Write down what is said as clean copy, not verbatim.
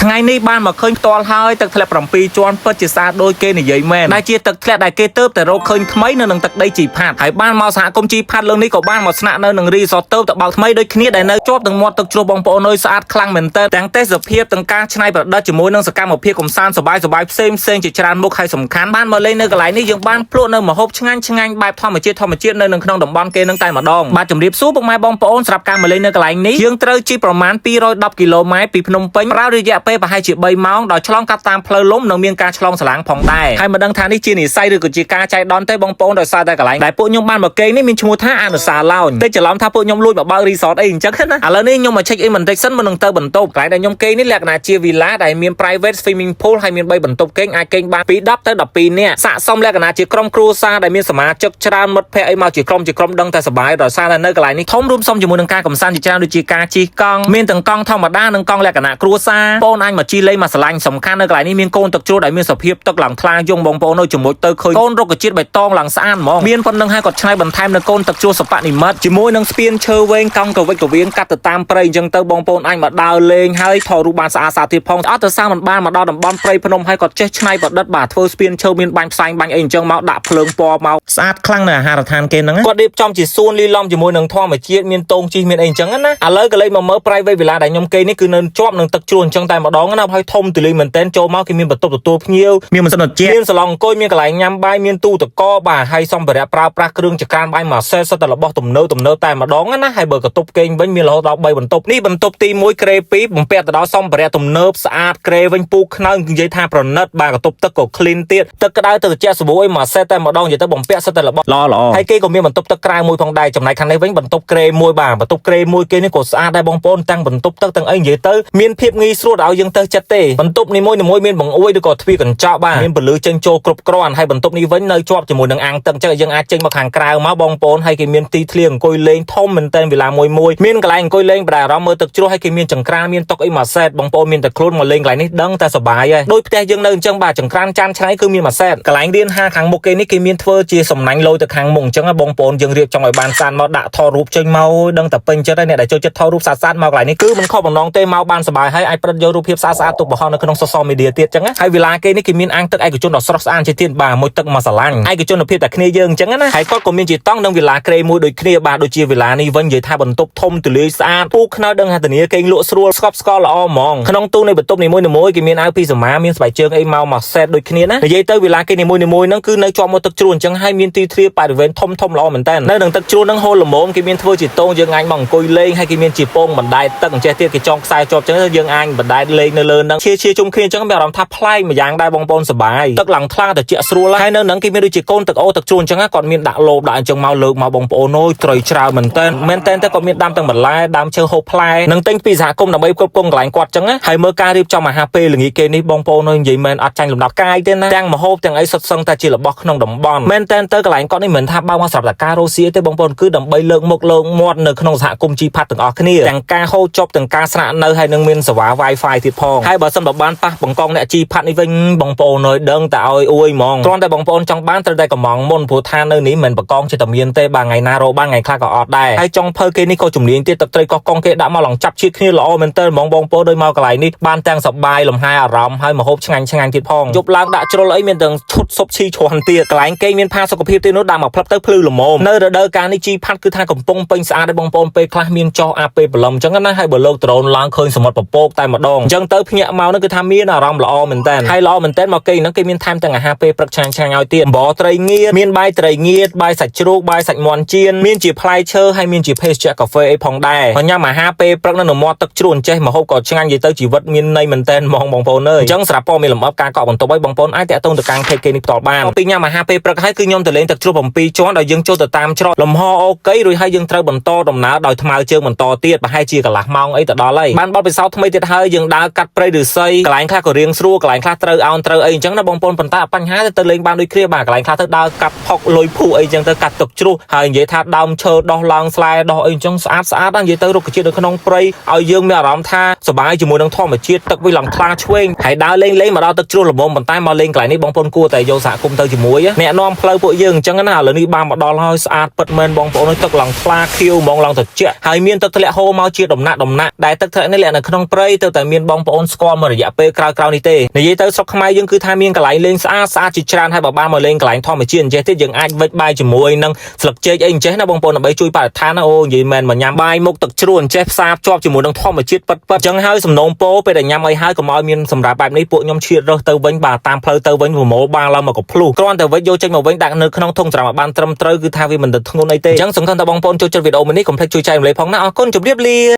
ថ្ងៃនេះបានមកឃើញផ្ទាល់ហើយទឹកធ្លាក់7ជាន់ពិតជាស្អាតដូចគេនិយាយមែនដែលជាទឹកធ្លាក់ដែលគេទៅតែរកឃើញថ្មីនៅនឹងទឹកដីជីផាត់ហើយបានមកសហគមន៍ជីផាត់លើនេះក៏បានមកស្នាក់នៅនឹងរីសតទៅបើកថ្មីដូចគ្នាដែលនៅជាប់នឹងមាត់ទឹកជ្រោះបងប្អូនអើយស្អាតខ្លាំងមែនតើទាំងទេសភាពទាំងការច្នៃប្រឌិតជាមួយនឹងសកម្មភាពកំសាន្តសប្បាយផ្សេងជាច្រើនមុខហើយសំខាន់បានមកលេងនៅកន្លែងនេះយើងបានភ្លក់នៅម្ហូបឆ្ងាញ់បែបធម្មជាតិនៅក្នុងតំបន់គេនឹងតែម្ដងបាទជំរាបសួរពុកម៉ែបងប្អូនសម្រាប់ការមកលេងនៅកន្លែងនេះយើងត្រូវជិះប្រមាណ210គីឡូម៉ែត្រពីភ្នំពេញប្រើរយៈពេលប្រហែលជា3ម៉ោងដោយឆ្លងកាត់តាមផ្លូវលំនិងមានការឆ្លងឆ្លាងផងដែរហើយមិនដឹងថានេះជានិស្ស័យឬក៏ជាការចៃដន្យទេបងប្អូនដោយសារតែកន្លែងដែលពួកខ្ញុំបានមកគេនេះមានឈ្មោះថាអនុសាឡោញតែច្រឡំថាពួកខ្ញុំលួចមកបើករីសតអីអញ្ចឹងណាឥឡូវនេះខ្ញុំមក check in បន្តិចសិនមុននឹងទៅបន្ទប់កន្លែងដែលខ្ញុំគេនេះលក្ខណៈជា villa ដែលមាន private swimming pool ហើយមាន3បន្ទប់គេងអាចគេងបានពី10ទៅ12នាក់ស័ក្តិសមលក្ខណៈជាក្រុមគ្រួសារដែលមានសមាជិកច្រើនមិត្តភ័ក្តិអីមកជាក្រុមដឹងតែសប្បាយដោយសារតែនៅកន្លែងនេះធំរួមសុំជាមួយនឹងការកំសាន្តជាច្រើនដូចជាការជិះកង់មានទាំងកង់ធម្មតានិងកង់លក្ខណៈគ្រួសារបងអាចមកជិះលេងមកស្រឡាញ់សំខាន់នៅកន្លែងនេះមានកូនទឹកជ្រោះដែលមានសភាពទឹកឡើងថ្លាយងបងប្អូននៅជាមួយទៅឃើញកូនរុក្ខជាតិបៃតងឡើងស្អាតហ្មងមានប៉ុណ្្នឹងហើយគាត់ឆ្នៃបន្ថែមនៅកូនទឹកជ្រោះសពនិមិត្តជាមួយនឹងស្ពានឈើវែងកង់កវិចកវៀងកាត់ទៅតាមព្រៃអញ្ចឹងទៅបងប្អូនអាចមកដើរលេងហើយថតរូបបានស្អាតទៀតផងអត់ទៅសាមិនបានមកដល់តំបន់ព្រៃភ្នំហើយគាត់ចេះឆ្នៃប្រឌិតបាទធ្វើស្ពានឈើមានបាញ់ផ្សែងបាញ់អីអញ្ចឹងមកដាក់ភ្លើងពណ៌មកស្អាតខ្លាំងនៅអាហារដ្ឋានគេហ្នឹងគាត់រៀបចំជាសួនលីឡំជាមួយនឹងធម្មជាតិមានតោងជីមានអីអញ្ចឹងណាឥឡូវក៏លេងមកមើល private villa ដែលខ្ញុំគេនេះគឺនៅជាប់នឹងទឹកជ្រោះអញ្ចឹងតែម្ដងណាហើយធំទូលាយមែនតើចូលមកគេមានបន្ទប់ទទួលភ្ញៀវមានម៉ាស៊ីនត្រជាក់មានសាឡុងអង្គុយមានកន្លែងញ៉ាំបាយមានទូទឹកកកបាទហើយសម្ភារៈប្រើប្រាស់គ្រឿងចក្រានបាយម៉ាសេសិតតែរបស់ទំនើបតែម្ដងណាហើយបើកន្ទប់គេងវិញមានរហូតដល់3បន្ទប់នេះបន្ទប់ទី1ក្រេ2បំពាក់ទៅដល់សម្ភារៈទំនើបស្អាតក្រេវិញពូខ្នើនិយាយថាប្រណិតបាទកន្ទប់ទឹកក៏ clean ទៀតទឹកក្តៅទឹកត្រជាក់ស្រួលអីម៉ាសេតែម្ដងនិយាយទៅបំពាក់សិតតែរបស់ល្អហើយគេក៏មានបន្ទប់ទឹកក្រៅមួយផងដែរចំណែកខាងនេះវិញបន្ទប់ក្រេ1បាទបន្ទប់ក្រេ1គេនេះក៏ស្អាតដែរបងប្អូនទាំងបន្ទប់ទឹកទាំងអីនិយាយទៅមានភាពងាយស្រួលឲ្យយើងទៅចិត្តទេបន្ទប់នីមួយមានបង្អួយឬក៏ទ្វារកញ្ចក់បាទមានពន្លឺចេញចូលគ្រប់គ្រាន់ហើយបន្ទប់នេះវិញនៅជាប់ជាមួយនឹងអាងទឹកអញ្ចឹងយើងអាចចេញមកខាងក្រៅមកបងប្អូនហើយគេមានទីធ្លាអង្គុយលេងធំមែនតើវិឡាមួយមានកន្លែងអង្គុយលេងប្រែអារម្មណ៍មើលទឹកជ្រោះហើយគេមានចង្ក្រានមានតុអីមួយសេតបងប្អូនមានតែខ្លួនមកលេងកន្លែងនេះដឹងតែសប្បាយហើយដូចផ្ទះយើងនៅអញ្ចឹងបាទចង្ក្រានចានឆ្នៃគឺមានមួយសេតកន្លែងរៀនហាខាងមុខគេនេះគេមានធ្វើជាសំណាញ់លយទៅខាងមុខអញ្ចឹងបងប្អូនយើងរៀបចំឲ្យបានស្អាតមកដាក់ថតរូបចេញមកដឹងតែពេញចិត្តហើយអ្នកដែលចូលចិត្តថតរូបស្អាតមកកន្លែងនេះគឺមិនខុសបំណងទេមកបានសប្បាយហើយអាចប្រឌិតយករូបភាពស្អាតទុកបង្ហោះនៅក្នុង social media ទៀតអញ្ចឹងហើយវិឡាគេនេះគេមានអាងទឹកឯកជនដ៏ស្រស់ស្អាតជាទៀតបាទមួយទឹកមកស្រឡាញ់ឯកជនភាពតែគ្នាយើងអញ្ចឹងណាហើយគាត់ក៏មានជាតង់នឹងវិឡាក្រេមួយដូចគ្នាបាទដូចជាវិឡានេះវិញនិយាយថាបន្ទប់ធំទូលាយស្អាតពូខ្នើដឹងថាធានាគេងលក់ស្រួលស្កប់ស្កល់ល្អហ្មងក្នុងទូនៃបន្ទប់នីមួយគេមានអាវពីសមាមានស្បែកជើងអីមកសេតដូចគ្នាណានិយាយទៅវិឡាគេនីមួយហ្នឹងគឺនៅជាប់មកទឹកជ្រោះអញ្ចឹងហើយមានទីធ្លាបរិវេណធំល្អមែនតើនៅនឹងទឹកជ្រោះហ្នឹងហូរល្មមគេមានធ្វើជាតោងយើងអាចមកអង្គុយលេងហើយគេមានជាពងបណ្ដែតទឹកអញ្ចេះទៀតគេចងខ្សែជាប់អញ្ចឹងយើងអាចបណ្ដែតលេងនៅលើហ្នឹងជាជុំគ្នាអញ្ចឹងមានអារម្មណ៍ថាប្លែកម្យ៉ាងដែរបងប្អូនសប្បាយទឹកឡើងថ្លាត្រជាក់ស្រួលហើយនៅហ្នឹងគេមានដូចជាកូនទឹកអូទឹកជ្រោះអញ្ចឹងគាត់មានដាក់លបដាក់អញ្ចឹងមកលើកមកបងប្អូនអើយត្រីច្រើនមែនតើគាត់មានដាំទាំងបន្លែដាំឈើហូបផ្លែនឹងទិញពីសហគមន៍ដើម្បីគ្រប់គ្រងកន្លែងគាត់អញ្ចឹងហើយមើលការរៀបចំអាហារពេលល្ងាចគេនេះបងប្អូនអើយនិយាយមែនអត់ចាញ់លំដាប់កាយទេណាទាំងម្ហូបទាំងអីសុទ្ធសឹងតែជារបស់ក្នុងតំបន់មែនតើទៅកន្លែងគាត់នេះមិនថាបើមកសម្រាប់តែការរស់ស៊ីទេបងប្អូនគឺដើម្បីលើកមុខលើកមាត់នៅក្នុងសហគមន៍ជីផាត់ទាំងអស់គ្នាទាំងការហូបចុកទាំងការស្នាក់នៅហើយនឹងមានសេវា Wi-Fi ទៀតផងហើយបើសិនបើបានប៉ះបង្កងអ្នកជីផាត់នេះវិញបងប្អូនអើយដឹងតែឲ្យអួយហ្មងគ្រាន់តែបងប្អូនចង់បានត្រូវតែកំងមុនព្រោះថានៅនេះមិនបង្កងចិត្តមានទេបាទថ្ងៃណារោបានថ្ងៃខ្លះក៏អត់ដែរហើយចង់ភើគេនេះក៏ជំនាញទៀតទឹកត្រីកោះកងគេដាក់មកឡងចាប់ជាតិគ្នាល្អមែនតើហ្មងបងប្អូនដោយមកកន្លែងនេះបានទាំងសប្បាយលំហែអារម្មណ៍ហើយមកហូបឆ្ងាញ់ទៀតផងយប់ឡើងដាក់ជ្រុលអីមានទាំងឈុតស៊ុបឈីជ្រាន់ទៀតកន្លែងគេមានផាសុខភាពទៀតនោះដាក់មកផ្លឹបទៅភ្លឺល្មមនៅរដូវកាលនេះជីផាត់គឺថាកំពុងពេញស្អាតដែរបងប្អូនពេលខ្លះមានចោះអាពេលព្រលឹមអញ្ចឹងណាហើយបើលោកដ្រូនឡើងឃើញសមុទ្រពពកតែម្ដងអញ្ចឹងទៅភ្ញាក់មកនោះគឺថាមានអារម្មណ៍ល្អមែនតើហើយល្អមែនតើមកគេហ្នឹងគេមានថែមទាំងអាហារពេលព្រឹកឆ្ងាញ់ឲ្យទៀតអំបរត្រីងៀតមានបាយត្រីងៀតបាយសាច់ជ្រូកបាយសាច់មាន់ចៀនមានជាផ្លែឈើហើយមានជាភេសជ្ជៈកាហ្វេអីផងដែរញ៉ាំអាហារពេលព្រឹកនៅមាត់ទឹកជ្រោះអញ្ចេះមកហូបក៏ឆ្ងាញ់និយាយទៅជីវិតមានន័យមែនតើបងប្អូនអើយអញ្ចឹងស្រាប់ព័ត៌មានលម្អិតការកក់បន្ទប់ឲ្យបងប្អូនអាចតាក់ទងទៅកាន់ page គេនេះផ្ទាល់បានពីញ៉ាំអាហារពេលព្រឹកហើយគឺខ្ញុំទៅលេងទឹកជ្រោះ7ជាន់ដោយយើងចូលទៅតាមច្រកលំហអូខេរួចហើយយើងត្រូវបន្តដំណើរដោយថ្មើរជើងបន្តទៀតប្រហែលជាកន្លះម៉ោងអីទៅដល់ហើយបានបទពិសោធន៍ថ្មីទៀតហើយយើងដើរកាត់ព្រៃឫស្សីកន្លែងខ្លះក៏រៀងស្រួលកន្លែងខ្លះត្រូវអោនត្រូវអីអញ្ចឹងណាបងប្អូនប៉ុន្តែបញ្ហាទៅលេងបានដូចគ្នាបាទកន្លែងខ្លះទៅដើរកាត់ផុកលុយភូអីអញ្ចឹងទៅកាត់ទឹកជ្រោះហើយនិយាយថាដើមឈើដោះឡើងស្លែដោះអីអញ្ចឹងស្អាតណានិយាយទៅរុក្ខជាតិនៅក្នុងព្រៃឲ្យយើងមានអារម្មណ៍ថាសប្បាយជាមួយនឹងធម្មជាតិទឹកវាឡើងថ្លាឆ្វេងហើយដើរលេងមកដល់ទឹកជ្រោះល្មមប៉ុន្តែមកលេងកន្លែងនេះបងប្អូនគួរតែយកសហគមន៍ទៅជាមួយអ្នកនាំផ្លូវពួកយើងអញ្ចឹងណាឥឡូវនេះបានមកដល់ហើយស្អាតពិតមែនបងប្អូនទឹកឡើងថ្លាខៀវហ្មងឡើងត្រជាក់ហើយមានទឹកធ្លាក់ហូរមកជាដំណាក់ដែលទឹកធ្លាក់នេះលាក់នៅក្នុងព្រៃទៅតែមាន បងប្អូនស្គាល់មករយៈពេលក្រោយៗនេះទេនិយាយទៅស្រុកខ្មែរយើងគឺថាមានកន្លែងលេងស្អាតជាច្រើនហើយបើបានមកលេងកន្លែងធម្មជាតិអញ្ចេះទៀតយើងអាចវិចបាយជាមួយនឹងស្លឹកចេកអីអញ្ចេះណាបងប្អូនដើម្បីជួយបរិស្ថានណាអូនិយាយមែនមកញ៉ាំបាយមុខទឹកជ្រោះអញ្ចេះផ្សារភ្ជាប់ជាមួយនឹងធម្មជាតិពិតៗអញ្ចឹងហើយសំណូមពរពេលដែលញ៉ាំអីហើយកុំឲ្យមានសម្រាប់បែបនេះពួកខ្ញុំឈៀតរើសទៅវិញបាទតាមផ្លូវទៅវិញប្រមូលបានឡើងមកក៏ភ្លុះគ្រាន់តែវិចយកចេញមកវិញដាក់នៅក្នុងធុងច្រាមឲ្យបានត្រឹមត្រូវគឺថាវាមិនទៅធ្ងន់អីទេអញ្ចឹងសង្ឃឹមថាបងប្អូនចូលចិត្តវីដេអូមួយនេះកុំភ្លេចជួយចែករំលែកផងណាអរគុណជម្រាបលា